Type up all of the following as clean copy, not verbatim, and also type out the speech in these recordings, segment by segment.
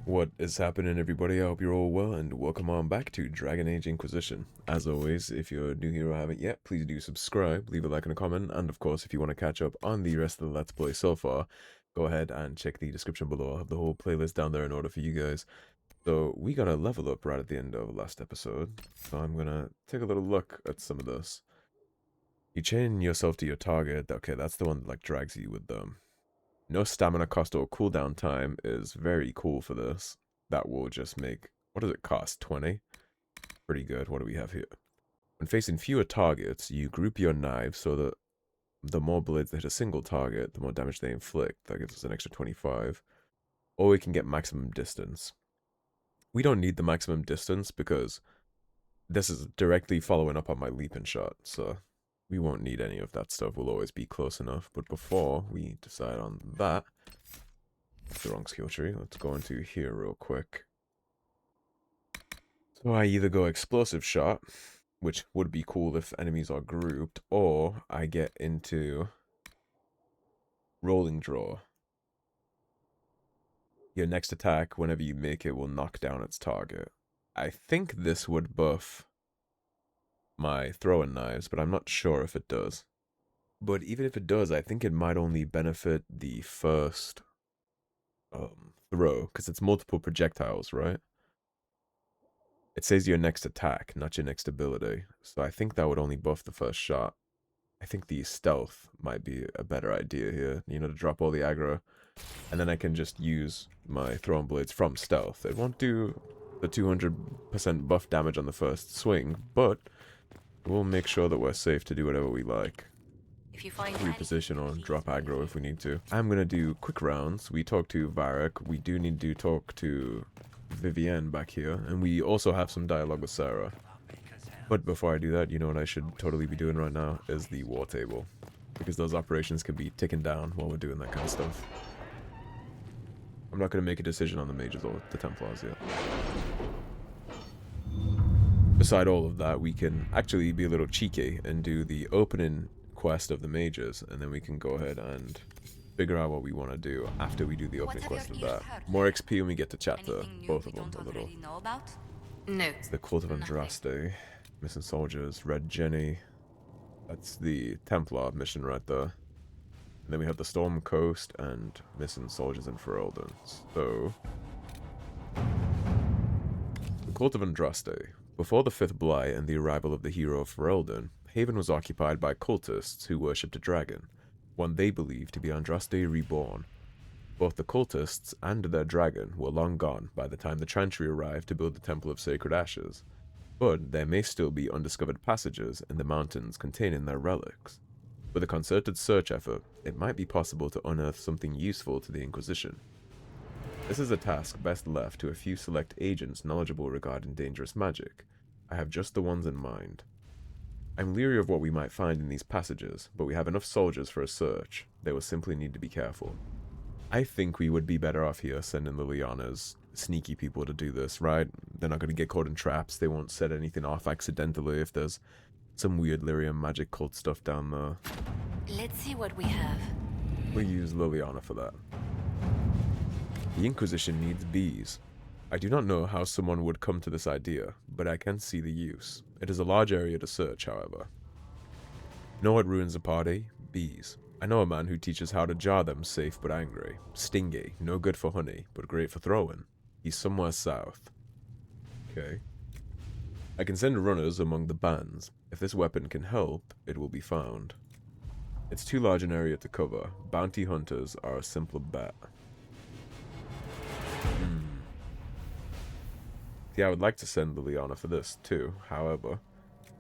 What is happening, everybody? I hope you're all well, and welcome on back to Dragon Age Inquisition. As always, if you're new here or haven't yet, please do subscribe, leave a like and a comment, and of course, if you want to catch up on the rest of the Let's Play so far, go ahead and check the description below. I have the whole playlist down there in order for you guys. So, we got a level up right at the end of last episode, so I'm gonna take a little look at some of this. You chain yourself to your target. Okay, that's the one that, like, drags you with them. No stamina cost or cooldown time is very cool for this. That will just make... What does it cost? 20? Pretty good. What do we have here? When facing fewer targets, you group your knives so that the more blades that hit a single target, the more damage they inflict. That gives us an extra 25. Or we can get maximum distance. We don't need the maximum distance because this is directly following up on my leaping shot, so we won't need any of that stuff. We'll always be close enough. But before we decide on that, that's the wrong skill tree. Let's go into here real quick. So I either go explosive shot, which would be cool if enemies are grouped, or I get into rolling draw. Your next attack, whenever you make it, will knock down its target. I think this would buff my throwing knives, but I'm not sure if it does. But even if it does, I think it might only benefit the first throw, because it's multiple projectiles, right? It says your next attack, not your next ability. So I think that would only buff the first shot. I think the stealth might be a better idea here, you know, to drop all the aggro. And then I can just use my throwing blades from stealth. It won't do the 200% buff damage on the first swing, but we'll make sure that we're safe to do whatever we like. If you find Reposition or drop aggro if we need to. I'm going to do quick rounds. We talk to Varric. We do need to talk to Vivienne back here. And we also have some dialogue with Sera. But before I do that, you know what I should totally be doing right now is the war table. Because those operations can be ticking down while we're doing that kind of stuff. I'm not going to make a decision on the mages or the Templars yet. Beside all of that, we can actually be a little cheeky and do the opening quest of the mages, and then we can go ahead and figure out what we want to do after we do the opening quest of that. More XP when we get to chat to both of them a little. No. It's the Cult of Andraste, Missing Soldiers, Red Jenny. That's the Templar mission right there. And then we have the Storm Coast and Missing Soldiers in Ferelden. So, the Cult of Andraste. Before the Fifth Blight and the arrival of the hero of Ferelden, Haven was occupied by cultists who worshipped a dragon, one they believed to be Andraste reborn. Both the cultists and their dragon were long gone by the time the Chantry arrived to build the Temple of Sacred Ashes, but there may still be undiscovered passages in the mountains containing their relics. With a concerted search effort, it might be possible to unearth something useful to the Inquisition. This is a task best left to a few select agents knowledgeable regarding dangerous magic. I have just the ones in mind. I'm leery of what we might find in these passages, but we have enough soldiers for a search. They will simply need to be careful. I think we would be better off here sending Liliana's sneaky people to do this, right? They're not going to get caught in traps. They won't set anything off accidentally if there's some weird Lyrium magic cult stuff down there. Let's see what we have. We'll use Liliana for that. The Inquisition needs bees. I do not know how someone would come to this idea, but I can see the use. It is a large area to search, however. Know what ruins a party? Bees. I know a man who teaches how to jar them safe but angry. Stingy, no good for honey, but great for throwing. He's somewhere south. Okay. I can send runners among the bands. If this weapon can help, it will be found. It's too large an area to cover. Bounty hunters are a simpler bet. Yeah, I would like to send Liliana for this too. However,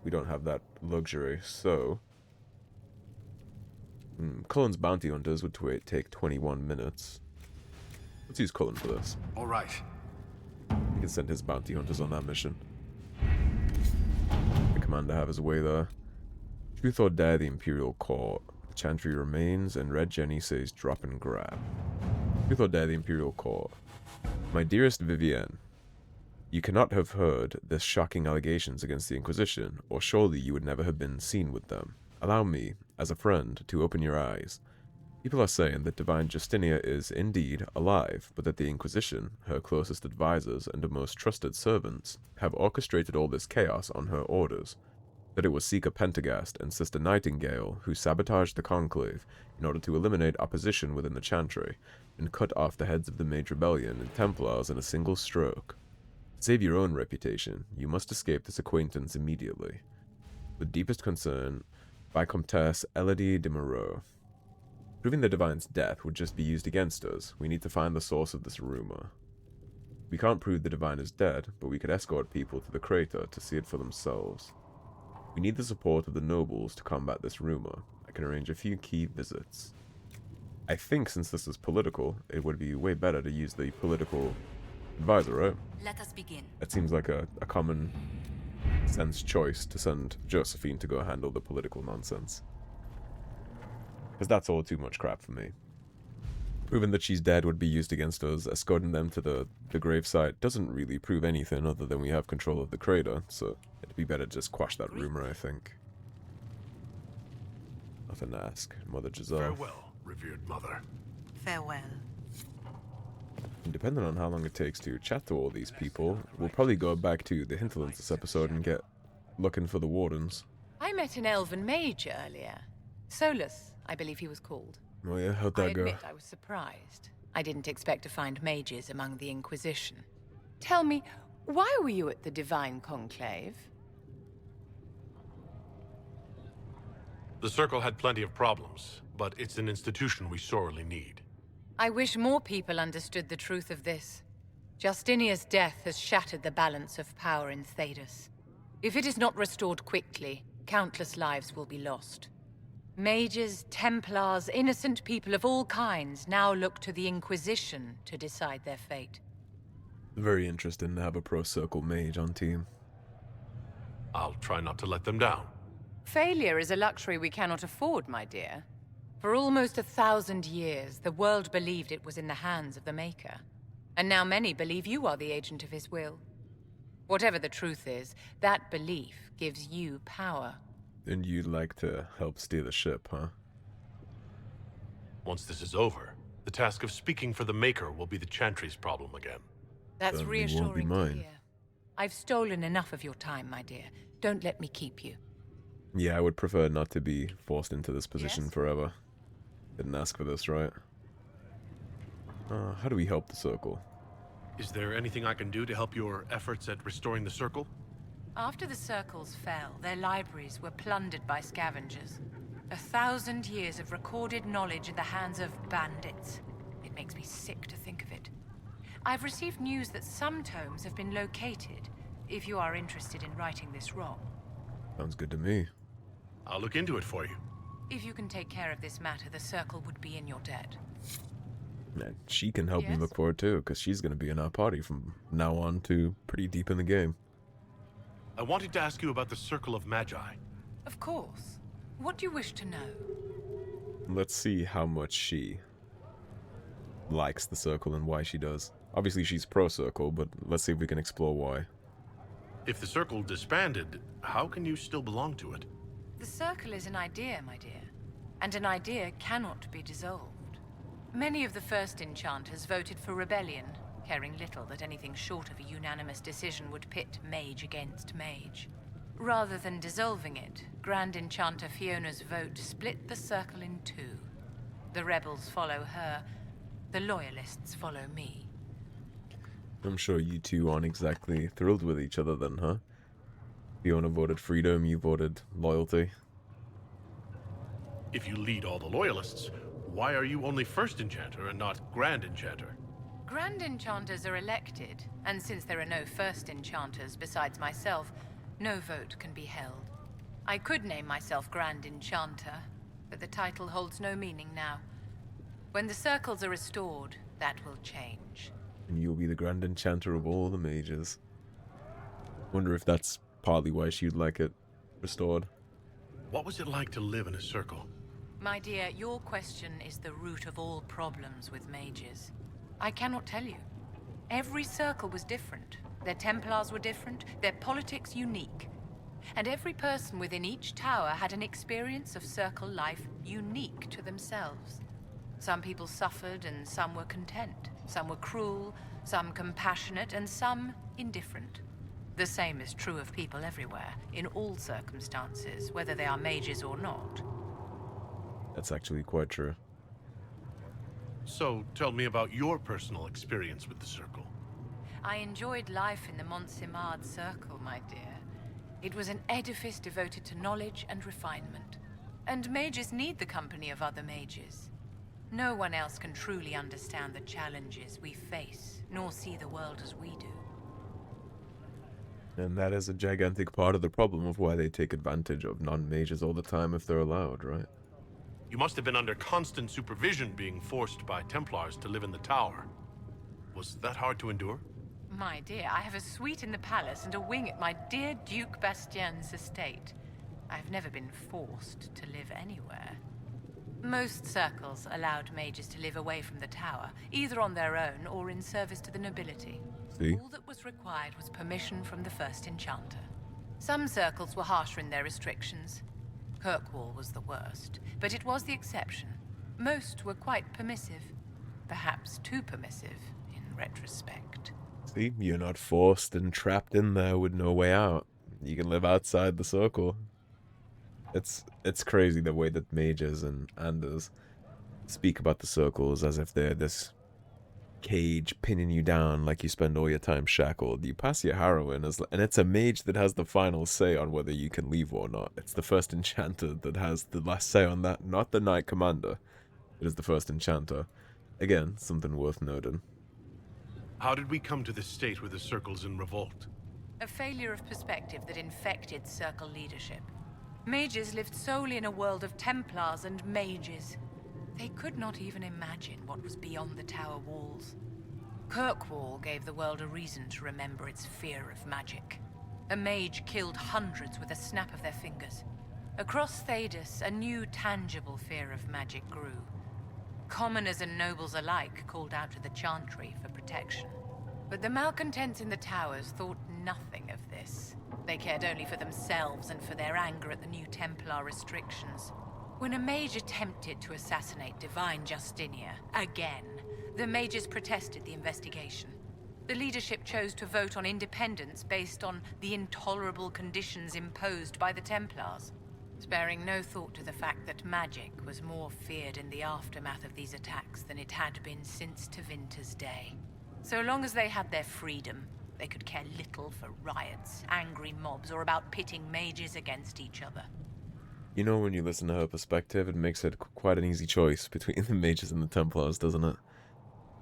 we don't have that luxury, so... Cullen's bounty hunters would take 21 minutes. Let's use Cullen for this. All right. He can send his bounty hunters on that mission. The commander have his way there. Truth or dare the Imperial Court. The Chantry remains, and Red Jenny says drop and grab. Truth or dare the Imperial Court. My dearest Vivienne, you cannot have heard the shocking allegations against the Inquisition, or surely you would never have been seen with them. Allow me, as a friend, to open your eyes. People are saying that Divine Justinia is indeed alive, but that the Inquisition, her closest advisors and most trusted servants, have orchestrated all this chaos on her orders. That it was Seeker Pentagast and Sister Nightingale who sabotaged the conclave in order to eliminate opposition within the Chantry and cut off the heads of the Mage Rebellion and Templars in a single stroke. To save your own reputation, you must escape this acquaintance immediately. With deepest concern, Vicomtesse Elodie de Moreau. Proving the Divine's death would just be used against us. We need to find the source of this rumor. We can't prove the Divine is dead, but we could escort people to the crater to see it for themselves. We need the support of the nobles to combat this rumor. I can arrange a few key visits. I think since this is political, it would be way better to use the political advisor, right? Let us begin. That seems like a common sense choice to send Josephine to go handle the political nonsense. Because that's all too much crap for me. Proving that she's dead would be used against us. Escorting them to the gravesite doesn't really prove anything other than we have control of the crater, so it'd be better to just quash that rumor, I think. Nothing to ask. Mother Giselle. Farewell, revered mother. Farewell. And depending on how long it takes to chat to all these people, we'll probably go back to the Hinterlands this episode and get looking for the wardens. I met an elven mage earlier. Solus, I believe he was called. Oh yeah, how'd I that go? admit I was surprised. I didn't expect to find mages among the Inquisition. Tell me, why were you at the Divine Conclave? The Circle had plenty of problems, but it's an institution we sorely need. I wish more people understood the truth of this. Justinia's death has shattered the balance of power in Thedas. If it is not restored quickly, countless lives will be lost. Mages, Templars, innocent people of all kinds now look to the Inquisition to decide their fate. Very interesting to have a pro-circle mage on team. I'll try not to let them down. Failure is a luxury we cannot afford, my dear. For almost 1,000 years, the world believed it was in the hands of the Maker. And now many believe you are the agent of his will. Whatever the truth is, that belief gives you power. And you'd like to help steer the ship, huh? Once this is over, the task of speaking for the Maker will be the Chantry's problem again. That's Certainly won't be reassuring to mine. hear. I've stolen enough of your time, my dear. Don't let me keep you. Yeah, I would prefer not to be forced into this position Yes? forever. Didn't ask for this, right? How do we help the Circle? Is there anything I can do to help your efforts at restoring the Circle? After the circles fell, their libraries were plundered by scavengers. 1,000 years of recorded knowledge in the hands of bandits. It makes me sick to think of it. I've received news that some tomes have been located, if you are interested in righting this wrong. Sounds good to me. I'll look into it for you. If you can take care of this matter, the Circle would be in your debt. And she can help me Yes? look for it too, because she's going to be in our party from now on to pretty deep in the game. I wanted to ask you about the Circle of Magi. Of course. What do you wish to know? Let's see how much she likes the Circle and why she does. Obviously she's pro-Circle, but let's see if we can explore why. If the Circle disbanded, how can you still belong to it? The Circle is an idea, my dear. And an idea cannot be dissolved. Many of the first enchanters voted for rebellion, caring little that anything short of a unanimous decision would pit mage against mage. Rather than dissolving it, Grand Enchanter Fiona's vote split the Circle in two. The rebels follow her, the loyalists follow me. I'm sure you two aren't exactly thrilled with each other then, huh? Fiona voted freedom, you voted loyalty. If you lead all the Loyalists, why are you only First Enchanter and not Grand Enchanter? Grand Enchanters are elected, and since there are no First Enchanters besides myself, no vote can be held. I could name myself Grand Enchanter, but the title holds no meaning now. When the circles are restored, that will change. And you'll be the Grand Enchanter of all the mages. Wonder if that's partly why she'd like it restored. What was it like to live in a circle? My dear, your question is the root of all problems with mages. I cannot tell you. Every circle was different. Their Templars were different, their politics unique. And every person within each tower had an experience of circle life unique to themselves. Some people suffered and some were content. Some were cruel, some compassionate, and some indifferent. The same is true of people everywhere, in all circumstances, whether they are mages or not. That's actually quite true. So, tell me about your personal experience with the Circle. I enjoyed life in the Montsimard Circle, my dear. It was an edifice devoted to knowledge and refinement. And mages need the company of other mages. No one else can truly understand the challenges we face, nor see the world as we do. And that is a gigantic part of the problem of why they take advantage of non-mages all the time if they're allowed, right? You must have been under constant supervision being forced by Templars to live in the tower. Was that hard to endure? My dear, I have a suite in the palace and a wing at my dear Duke Bastien's estate. I've never been forced to live anywhere. Most circles allowed mages to live away from the tower, either on their own or in service to the nobility. See? All that was required was permission from the first enchanter. Some circles were harsher in their restrictions. Kirkwall was the worst, but it was the exception. Most were quite permissive. Perhaps too permissive, in retrospect. See, you're not forced and trapped in there with no way out. You can live outside the circle. It's crazy the way that mages and Anders speak about the circles as if they're this cage pinning you down like you spend all your time shackled. You pass your heroin, and it's a mage that has the final say on whether you can leave or not. It's the first enchanter that has the last say on that, not the knight commander. It is the first enchanter. Again, something worth noting. How did we come to this state where the Circle's in revolt? A failure of perspective that infected circle leadership. Mages lived solely in a world of Templars and mages. They could not even imagine what was beyond the tower walls. Kirkwall gave the world a reason to remember its fear of magic. A mage killed hundreds with a snap of their fingers. Across Thedas, a new tangible fear of magic grew. Commoners and nobles alike called out to the Chantry for protection. But the malcontents in the towers thought nothing of this. They cared only for themselves and for their anger at the new Templar restrictions. When a mage attempted to assassinate Divine Justinia, again, the mages protested the investigation. The leadership chose to vote on independence based on the intolerable conditions imposed by the Templars, sparing no thought to the fact that magic was more feared in the aftermath of these attacks than it had been since Tevinter's day. So long as they had their freedom, they could care little for riots, angry mobs, or about pitting mages against each other. You know, when you listen to her perspective, it makes it quite an easy choice between the mages and the Templars, doesn't it?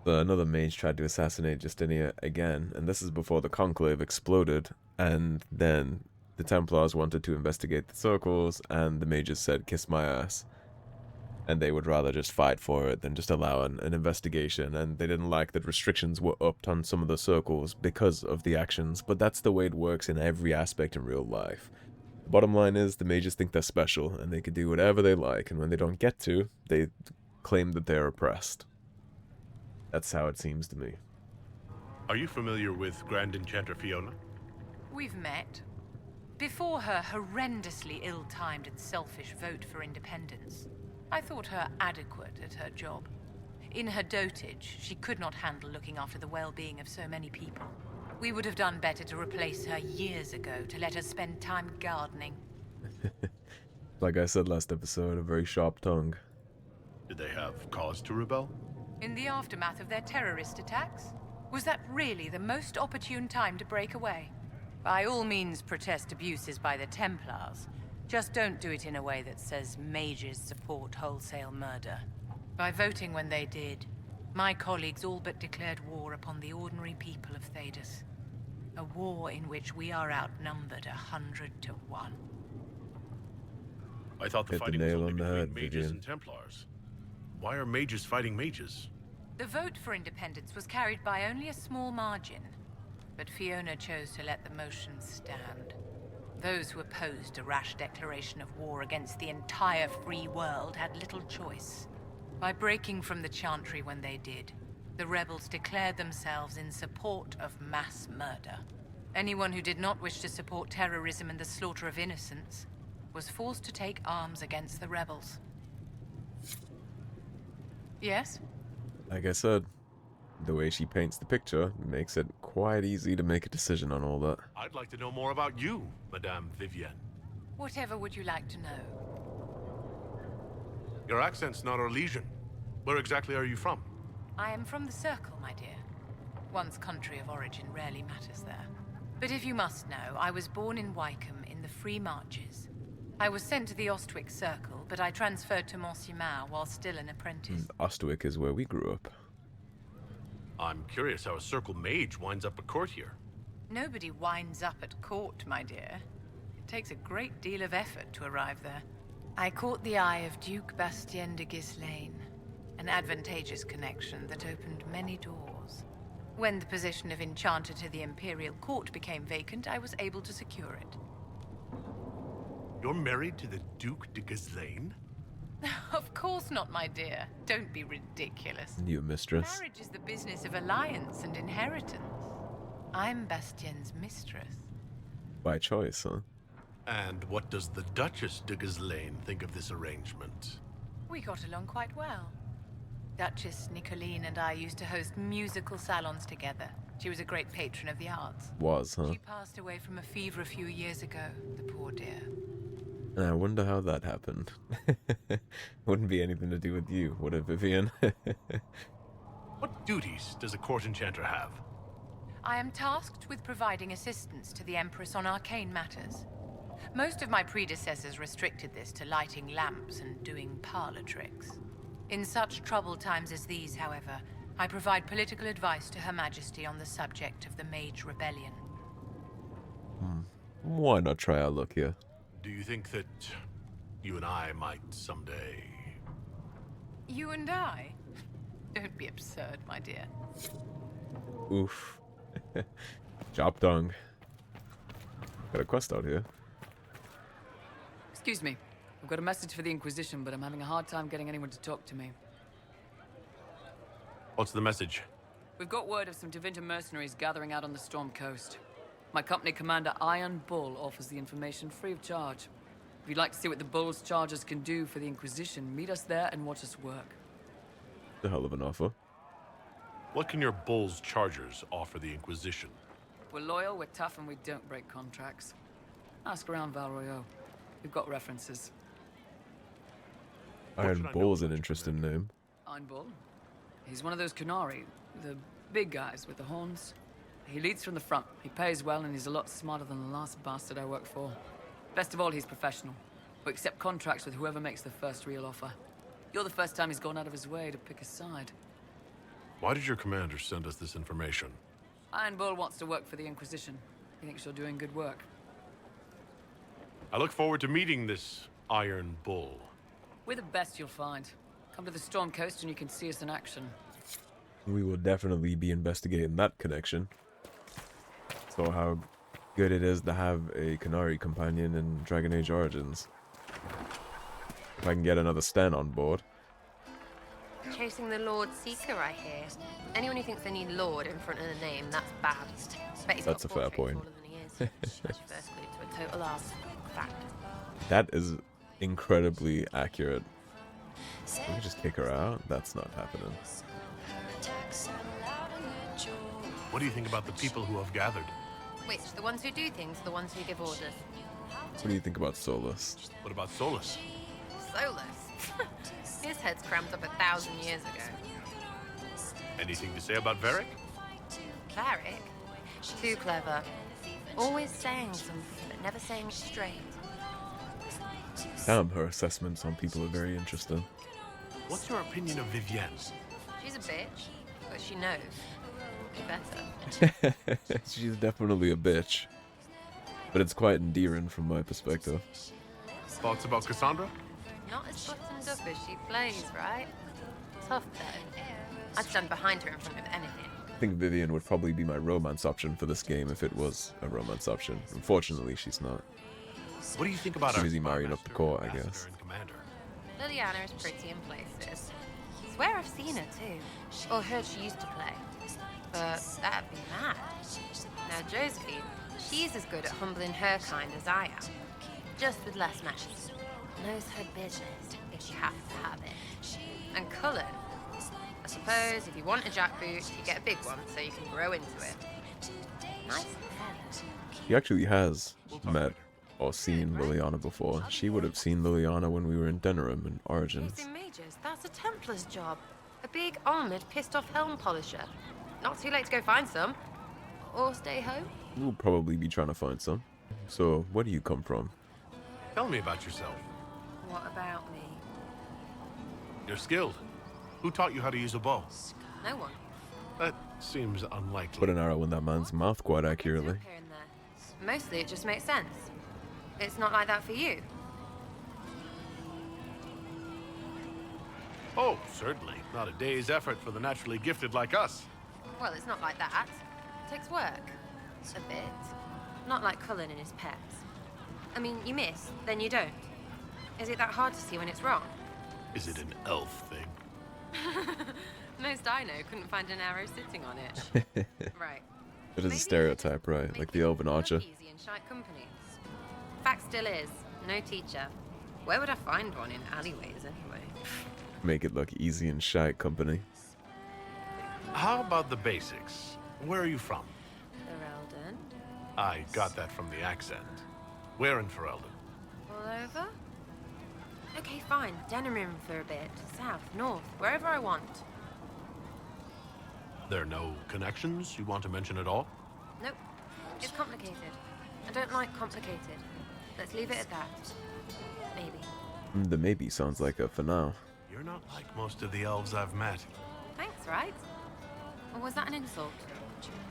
But another mage tried to assassinate Justinia again, and this is before the conclave exploded, and then the Templars wanted to investigate the circles, and the mages said, "Kiss my ass." And they would rather just fight for it than just allow an investigation, and they didn't like that restrictions were upped on some of the circles because of the actions, but that's the way it works in every aspect in real life. The bottom line is, the mages think they're special, and they can do whatever they like, and when they don't get to, they claim that they're oppressed. That's how it seems to me. Are you familiar with Grand Enchanter Fiona? We've met. Before her horrendously ill-timed and selfish vote for independence, I thought her adequate at her job. In her dotage, she could not handle looking after the well-being of so many people. We would have done better to replace her years ago, to let her spend time gardening. Like I said last episode, a very sharp tongue. Did they have cause to rebel? In the aftermath of their terrorist attacks? Was that really the most opportune time to break away? By all means, protest abuses by the Templars. Just don't do it in a way that says mages support wholesale murder. By voting when they did, my colleagues all but declared war upon the ordinary people of Thedas. A war in which we are outnumbered 100 to 1. I thought the Hit the fighting was nail only on the between head, mages Vivienne. and Templars. Why are mages fighting mages? The vote for independence was carried by only a small margin, but Fiona chose to let the motion stand. Those who opposed a rash declaration of war against the entire free world had little choice. By breaking from the Chantry when they did, the rebels declared themselves in support of mass murder. Anyone who did not wish to support terrorism and the slaughter of innocents was forced to take arms against the rebels. Yes? Like I said, the way she paints the picture makes it quite easy to make a decision on all that. I'd like to know more about you, Madame Vivienne. Whatever would you like to know? Your accent's not Orlesian. Where exactly are you from? I am from the Circle, my dear. One's country of origin rarely matters there. But if you must know, I was born in Wycombe in the Free Marches. I was sent to the Ostwick Circle, but I transferred to Monsignor while still an apprentice. Ostwick is where we grew up. I'm curious how a Circle Mage winds up at court here. Nobody winds up at court, my dear. It takes a great deal of effort to arrive there. I caught the eye of Duke Bastien de Ghislaine, an advantageous connection that opened many doors. When the position of Enchanter to the Imperial Court became vacant, I was able to secure it. You're married to the Duke de Ghislaine? Of course not, my dear. Don't be ridiculous. New mistress. Marriage is the business of alliance and inheritance. I'm Bastien's mistress. By choice, huh? And what does the Duchess de Ghislaine think of this arrangement? We got along quite well. Duchess Nicoline and I used to host musical salons together. She was a great patron of the arts. Was, huh? She passed away from a fever a few years ago, the poor dear. I wonder how that happened. Wouldn't be anything to do with you, would it, Vivienne? What duties does a court enchanter have? I am tasked with providing assistance to the Empress on arcane matters. Most of my predecessors restricted this to lighting lamps and doing parlor tricks. In such troubled times as these, however, I provide political advice to Her Majesty on the subject of the Mage Rebellion. Why not try our luck here? Do you think that you and I might someday... You and I? Don't be absurd, my dear. Oof. Job done. Got a quest out here. Excuse me. I've got a message for the Inquisition, but I'm having a hard time getting anyone to talk to me. What's the message? We've got word of some Tevinter mercenaries gathering out on the Storm Coast. My company commander, Iron Bull, offers the information free of charge. If you'd like to see what the Bull's chargers can do for the Inquisition, meet us there and watch us work. The hell of an offer. What can your Bull's Chargers offer the Inquisition? We're loyal, we're tough, and we don't break contracts. Ask around Valroyo. We've got references. Iron Bull is an interesting name. Iron Bull? He's one of those Kunari, the big guys with the horns. He leads from the front. He pays well, and he's a lot smarter than the last bastard I worked for. Best of all, he's professional. We accept contracts with whoever makes the first real offer. You're the first time he's gone out of his way to pick a side. Why did your commander send us this information? Iron Bull wants to work for the Inquisition. He thinks you're doing good work. I look forward to meeting this Iron Bull. We're the best you'll find. Come to the Storm Coast and you can see us in action. We will definitely be investigating that connection. So how good it is to have a Canary companion in Dragon Age Origins. If I can get another Sten on board. Chasing the Lord Seeker, I hear. Anyone who thinks they need Lord in front of the name, that's bad. Bet he's That's got a fair portraits point. taller than he is. That's your first clue to a total arse. Fact. That is incredibly accurate. Can we just kick her out? That's not happening. What do you think about the people who have gathered? Which, the ones who do things, or the ones who give orders? What do you think about Solus? What about Solus? Solus. His head's cramped up 1,000 years ago. Anything to say about Varric? Varric? Too clever. Always saying something, but never saying it straight. Damn, her assessments on people are very interesting. What's your opinion of Vivienne? She's a bitch, but she knows. Be better. She's definitely a bitch. But it's quite endearing from my perspective. Thoughts about Cassandra? Not as buttoned up as she plays, right? Tough though. I'd stand behind her in front of anything. I think Vivienne would probably be my romance option for this game if it was a romance option. Unfortunately, she's not. What do you think about Too our busy marrying up the court, I ambassador guess. and commander? Liliana is pretty in places. Swear I've seen her too. Or heard she used to play. But that'd be mad. Now Josephine, she's as good at humbling her kind as I am. Just with less manners. Knows her business if she has to have it. And Cullen, suppose if you want a jackboot, you get a big one so you can grow into it. Nice feather. He actually has met or seen Liliana before. She would have seen Liliana when we were in Denerim and Origins. Chasing mages, that's a Templar's job. A big, armoured, pissed-off helm polisher. Not too late to go find some. Or stay home. We'll probably be trying to find some. So, where do you come from? Tell me about yourself. What about me? You're skilled. Who taught you how to use a bow? No one. That seems unlikely. Put an arrow in that man's mouth quite accurately. Here and there. Mostly it just makes sense. It's not like that for you. Oh, certainly. Not a day's effort for the naturally gifted like us. Well, it's not like that. It takes work. A bit. Not like Cullen and his peps. I mean, you miss, then you don't. Is it that hard to see when it's wrong? Is it an elf thing? Most I know couldn't find an arrow sitting on it. Right. It is a Maybe stereotype, right? make Like the it elven look archer. Easy and shite company. Fact still is, no teacher. Where would I find one in alleyways anyway? Make it look easy and shy company. How about the basics? Where are you from? Ferelden? I got that from the accent. Where in Ferelden? All over? Okay, fine. Denerim for a bit. South, north, wherever I want. There are no connections you want to mention at all? Nope. It's complicated. I don't like complicated. Let's leave it at that. Maybe. The maybe sounds like a for now. You're not like most of the elves I've met. Thanks, right? Or was that an insult?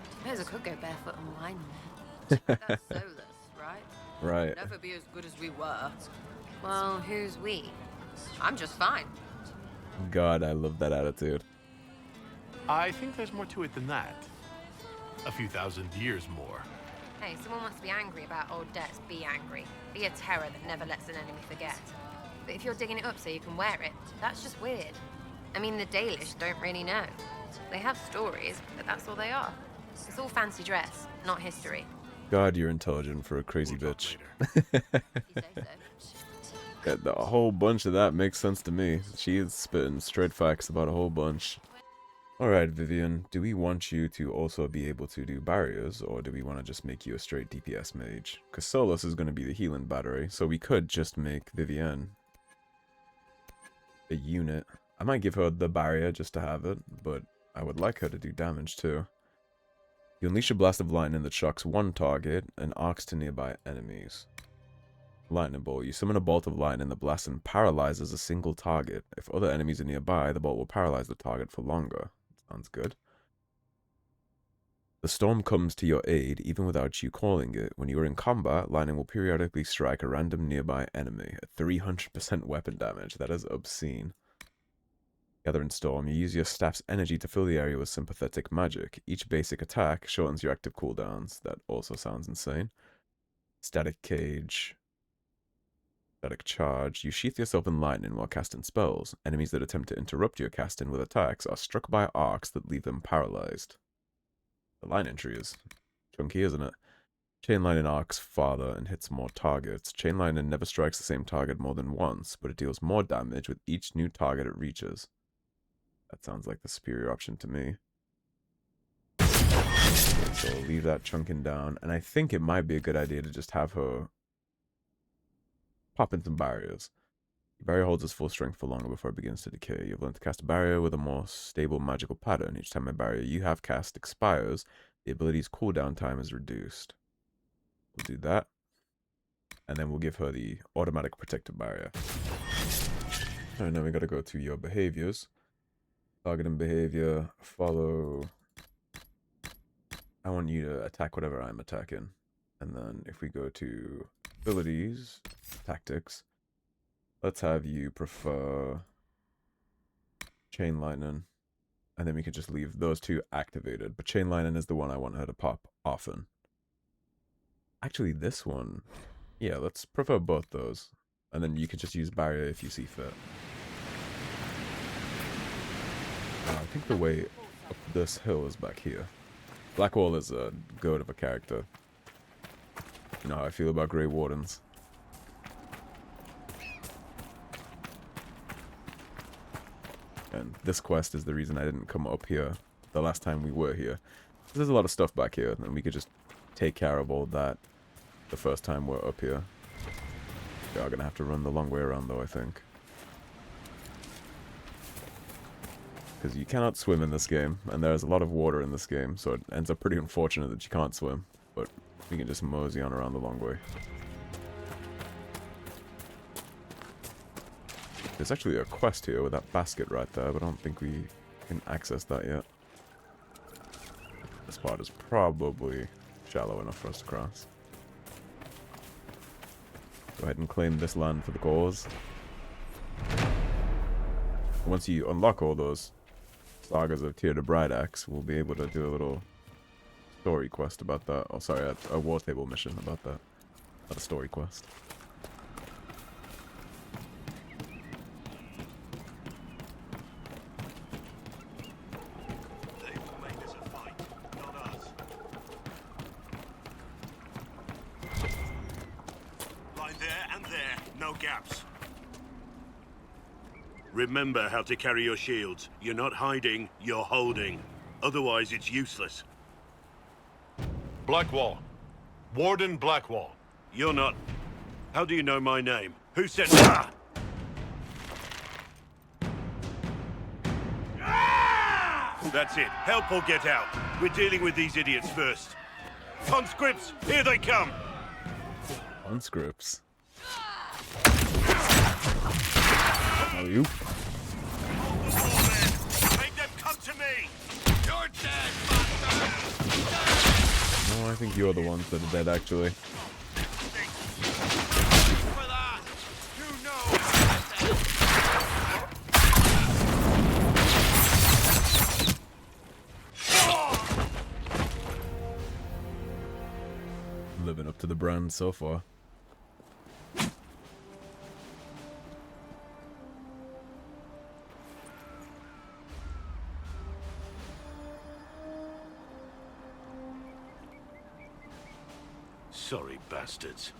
Suppose I could go barefoot and whine more. That's soulless, right? Right. Never be as good as we were. Well, who's we? I'm just fine. God, I love that attitude. I think there's more to it than that. A few thousand years more. Hey, someone wants to be angry about old debts, be angry. Be a terror that never lets an enemy forget. But if you're digging it up so you can wear it, that's just weird. I mean, the Dalish don't really know. They have stories, but that's all they are. It's all fancy dress, not history. God, you're intelligent for a crazy We'll talk bitch. later. You say so. A whole bunch of that makes sense to me. She is spitting straight facts about a whole bunch. Alright, Vivienne, do we want you to also be able to do barriers, or do we want to just make you a straight DPS mage? Because Solus is going to be the healing battery, so we could just make Vivienne a unit. I might give her the barrier just to have it, but I would like her to do damage too. You unleash a blast of lightning that shocks one target and arcs to nearby enemies. Lightning bolt. You summon a bolt of lightning. The blast and paralyzes a single target. If other enemies are nearby, the bolt will paralyze the target for longer. Sounds good. The storm comes to your aid even without you calling it. When you are in combat, lightning will periodically strike a random nearby enemy at 300% weapon damage. That is obscene. Gathering Storm. You use your staff's energy to fill the area with sympathetic magic. Each basic attack shortens your active cooldowns. That also sounds insane. Static Cage. Static Charge. You sheath yourself in lightning while casting spells. Enemies that attempt to interrupt your casting with attacks are struck by arcs that leave them paralyzed. The lightning tree is chunky, isn't it? Chain lightning arcs farther and hits more targets. Chain lightning never strikes the same target more than once, but it deals more damage with each new target it reaches. That sounds like the superior option to me. So I'll leave that chunking down, and I think it might be a good idea to just have her pop in some barriers. The barrier holds its full strength for longer before it begins to decay. You've learned to cast a barrier with a more stable magical pattern. Each time a barrier you have cast expires, the ability's cooldown time is reduced. We'll do that. And then we'll give her the automatic protective barrier. Alright, now we gotta go to your behaviors. Targeting behavior, follow. I want you to attack whatever I'm attacking. And then if we go to abilities, tactics, let's have you prefer Chain Lightning. And then we can just leave those two activated. But Chain Lightning is the one I want her to pop often. Actually, this one, yeah, let's prefer both those. And then you can just use barrier if you see fit. I think the way up this hill is back here. Blackwall is a goat of a character. You know how I feel about Grey Wardens. And this quest is the reason I didn't come up here the last time we were here. There's a lot of stuff back here, and we could just take care of all that the first time we're up here. We are going to have to run the long way around, though, I think. Because you cannot swim in this game, and there's a lot of water in this game, so it ends up pretty unfortunate that you can't swim. But we can just mosey on around the long way. There's actually a quest here with that basket right there, but I don't think we can access that yet. This part is probably shallow enough for us to cross. Go ahead and claim this land for the cause. Once you unlock all those sagas of Tear the Bride Axe, we'll be able to do a little story quest about that. Oh, sorry, a war table mission about that. Not a story quest. Remember how to carry your shields. You're not hiding, you're holding. Otherwise, it's useless. Blackwall. Warden Blackwall. You're not... How do you know my name? Who said... Ah! That's it. Help or get out. We're dealing with these idiots first. Conscripts, here they come! Conscripts? How are you? Make them come to me! You're dead, bastard! No, I think you're the ones that are dead, actually. For that! You know! Living up to the brand so far. Sorry, bastards.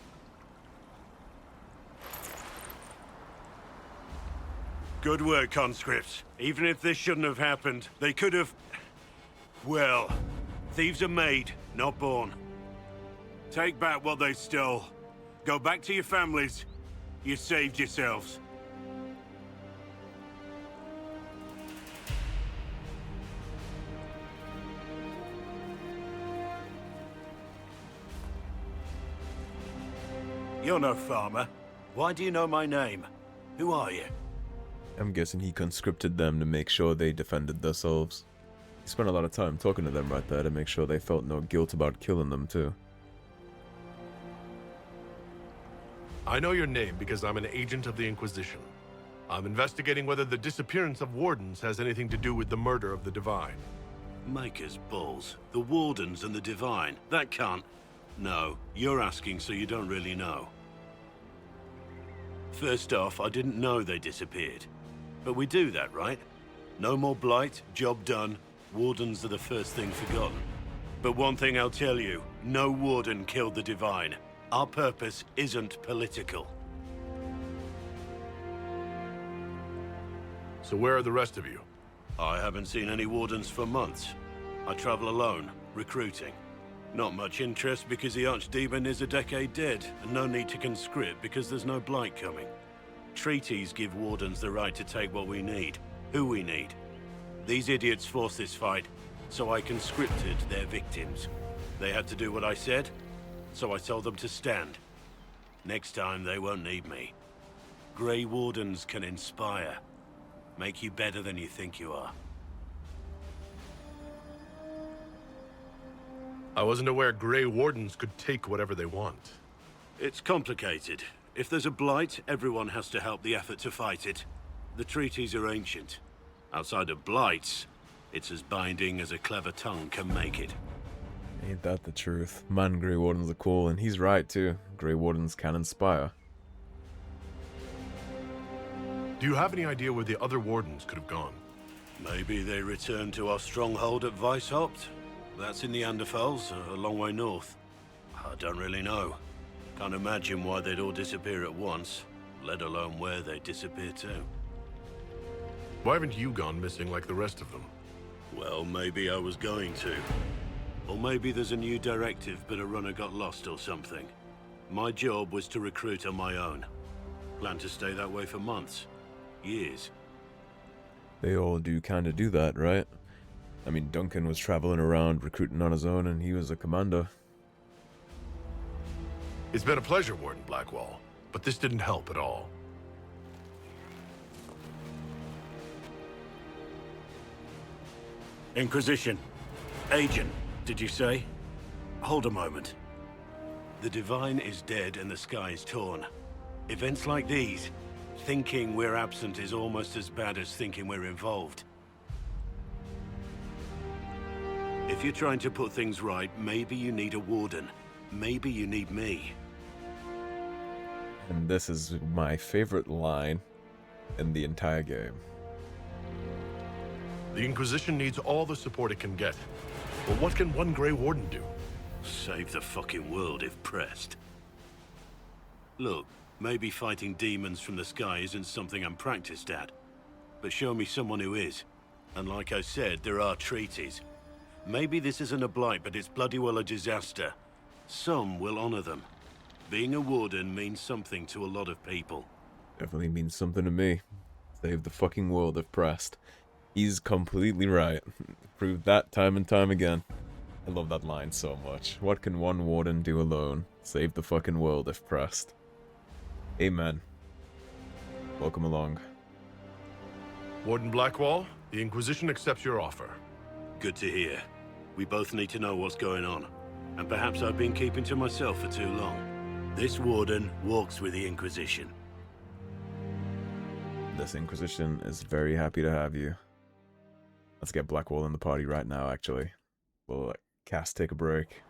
Good work, conscripts. Even if this shouldn't have happened, they could have... Well, thieves are made, not born. Take back what they stole. Go back to your families. You saved yourselves. You're no farmer. Why do you know my name? Who are you? I'm guessing he conscripted them to make sure they defended themselves. He spent a lot of time talking to them right there to make sure they felt no guilt about killing them too. I know your name because I'm an agent of the Inquisition. I'm investigating whether the disappearance of wardens has anything to do with the murder of the Divine. Maker's balls. The Wardens and the Divine. That can't... No, you're asking so you don't really know. First off, I didn't know they disappeared. But we do that, right? No more blight, job done. Wardens are the first thing forgotten. But one thing I'll tell you, no Warden killed the Divine. Our purpose isn't political. So where are the rest of you? I haven't seen any Wardens for months. I travel alone, recruiting. Not much interest because the Archdemon is a decade dead, and no need to conscript because there's no blight coming. Treaties give Wardens the right to take what we need, who we need. These idiots forced this fight, so I conscripted their victims. They had to do what I said, so I told them to stand. Next time they won't need me. Grey Wardens can inspire. Make you better than you think you are. I wasn't aware Grey Wardens could take whatever they want. It's complicated. If there's a blight, everyone has to help the effort to fight it. The treaties are ancient. Outside of blights, it's as binding as a clever tongue can make it. Ain't that the truth? Man, Grey Wardens are cool, and he's right too. Grey Wardens can inspire. Do you have any idea where the other Wardens could have gone? Maybe they returned to our stronghold at Weishaupt? That's in the Anderfels, a long way north. I don't really know. Can't imagine why they'd all disappear at once, let alone where they'd disappear to. Why haven't you gone missing like the rest of them? Well, maybe I was going to. Or maybe there's a new directive, but a runner got lost or something. My job was to recruit on my own. Plan to stay that way for months. Years. They all do kind of do that, right? I mean, Duncan was traveling around recruiting on his own, and he was a commander. It's been a pleasure, Warden Blackwall, but this didn't help at all. Inquisition. Agent, did you say? Hold a moment. The Divine is dead and the sky is torn. Events like these, thinking we're absent is almost as bad as thinking we're involved. If you're trying to put things right, maybe you need a warden. Maybe you need me. And this is my favorite line in the entire game. The Inquisition needs all the support it can get. But what can one Grey Warden do? Save the fucking world if pressed. Look, maybe fighting demons from the sky isn't something I'm practiced at. But show me someone who is. And like I said, there are treaties. Maybe this isn't a blight, but it's bloody well a disaster. Some will honor them. Being a warden means something to a lot of people. Definitely means something to me. Save the fucking world if pressed. He's completely right. Proved that time and time again. I love that line so much. What can one warden do alone? Save the fucking world if pressed. Amen. Welcome along. Warden Blackwall, the Inquisition accepts your offer. Good to hear. We both need to know what's going on. And perhaps I've been keeping to myself for too long. This warden walks with the Inquisition. This Inquisition is very happy to have you. Let's get Blackwall in the party right now, actually. We'll cast take a break.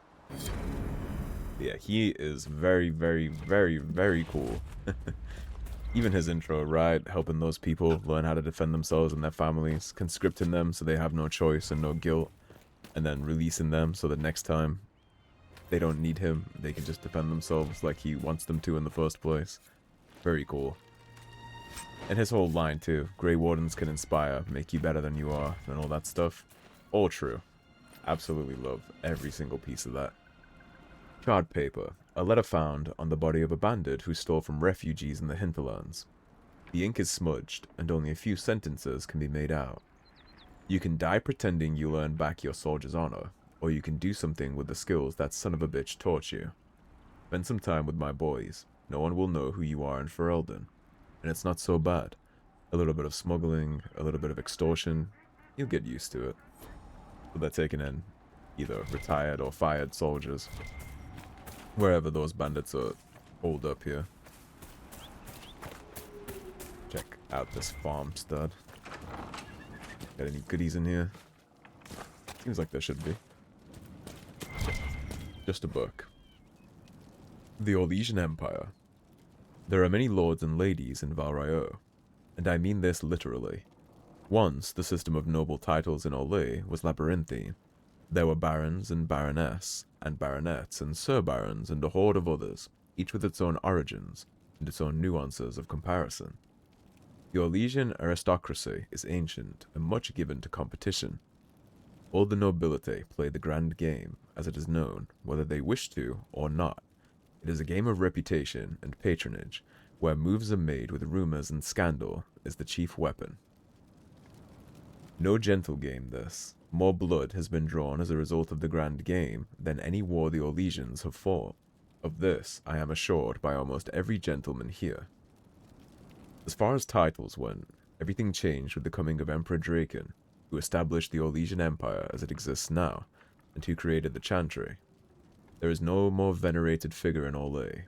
Yeah, he is very, very, very, very cool. Even his intro, right? Helping those people learn how to defend themselves and their families, conscripting them so they have no choice and no guilt, and then releasing them so that next time they don't need him, they can just defend themselves like he wants them to in the first place. Very cool. And his whole line too, Grey Wardens can inspire, make you better than you are, and all that stuff. All true. Absolutely love every single piece of that. Card paper. A letter found on the body of a bandit who stole from refugees in the Hinterlands. The ink is smudged, and only a few sentences can be made out. You can die pretending you earn back your soldier's honor, or you can do something with the skills that son of a bitch taught you. Spend some time with my boys. No one will know who you are in Ferelden. And it's not so bad. A little bit of smuggling, a little bit of extortion. You'll get used to it. But they're taking in either retired or fired soldiers. Wherever those bandits are holed up here. Check out this farm stud. Got any goodies in here? Seems like there should be. Just a book. The Orlesian Empire. There are many lords and ladies in Val Ryo, and I mean this literally. Once, the system of noble titles in Orlais was labyrinthine. There were barons and baroness, and baronets and sir barons, and a horde of others, each with its own origins, and its own nuances of comparison. The Orlesian aristocracy is ancient, and much given to competition. All the nobility play the grand game, as it is known, whether they wish to or not. It is a game of reputation and patronage, where moves are made with rumors and scandal is the chief weapon. No gentle game this. More blood has been drawn as a result of the grand game than any war the Orlesians have fought. Of this I am assured by almost every gentleman here. As far as titles went, everything changed with the coming of Emperor Draken, who established the Orlesian Empire as it exists now, and who created the Chantry. There is no more venerated figure in Orlais.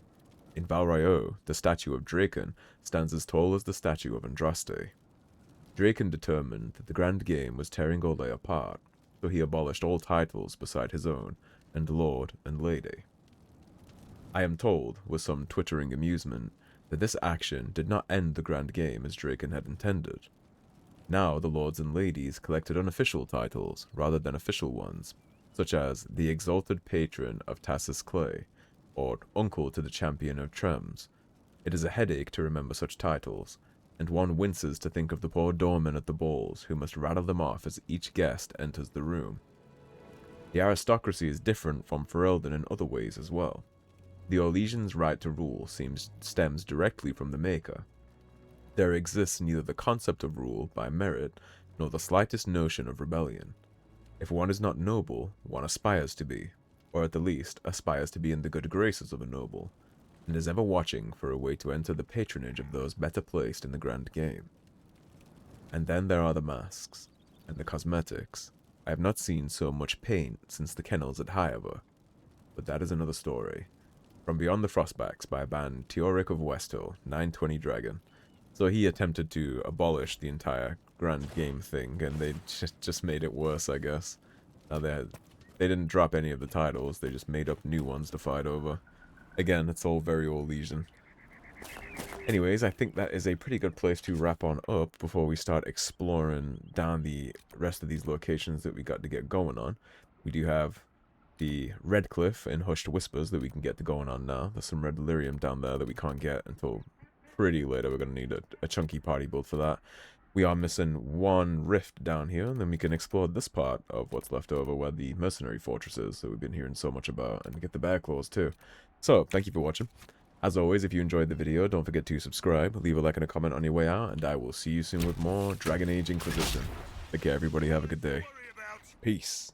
In Val Ryo, the statue of Draken stands as tall as the statue of Andraste. Draken determined that the grand game was tearing Orlais apart, so he abolished all titles beside his own, and Lord and Lady. I am told, with some twittering amusement, that this action did not end the grand game as Draken had intended. Now the lords and ladies collected unofficial titles rather than official ones, such as the Exalted Patron of Tassus Clay, or Uncle to the Champion of Trems. It is a headache to remember such titles, and one winces to think of the poor doormen at the balls who must rattle them off as each guest enters the room. The aristocracy is different from Ferelden in other ways as well. The Orlesians' right to rule stems directly from the Maker. There exists neither the concept of rule by merit, nor the slightest notion of rebellion. If one is not noble, one aspires to be, or at the least, aspires to be in the good graces of a noble, and is ever watching for a way to enter the patronage of those better placed in the grand game. And then there are the masks, and the cosmetics. I have not seen so much paint since the kennels at Highever, but that is another story. From Beyond the Frostbacks by band Teoric of Westhill, 920 Dragon. So he attempted to abolish the entire grand game thing, and they just made it worse, I guess. Now they didn't drop any of the titles, they just made up new ones to fight over. Again, it's all very Orlesian. Anyways, I think that is a pretty good place to wrap on up before we start exploring down the rest of these locations that we got to get going on. We do have the Red Cliff and Hushed Whispers that we can get to going on now. There's some Red Delirium down there that we can't get until pretty later. We're going to need a chunky party build for that. We are missing one rift down here, and then we can explore this part of what's left over where the Mercenary Fortress is that we've been hearing so much about, and get the bear claws too. So, thank you for watching. As always, if you enjoyed the video, don't forget to subscribe, leave a like and a comment on your way out, and I will see you soon with more Dragon Age Inquisition. Take care, everybody. Have a good day. Peace.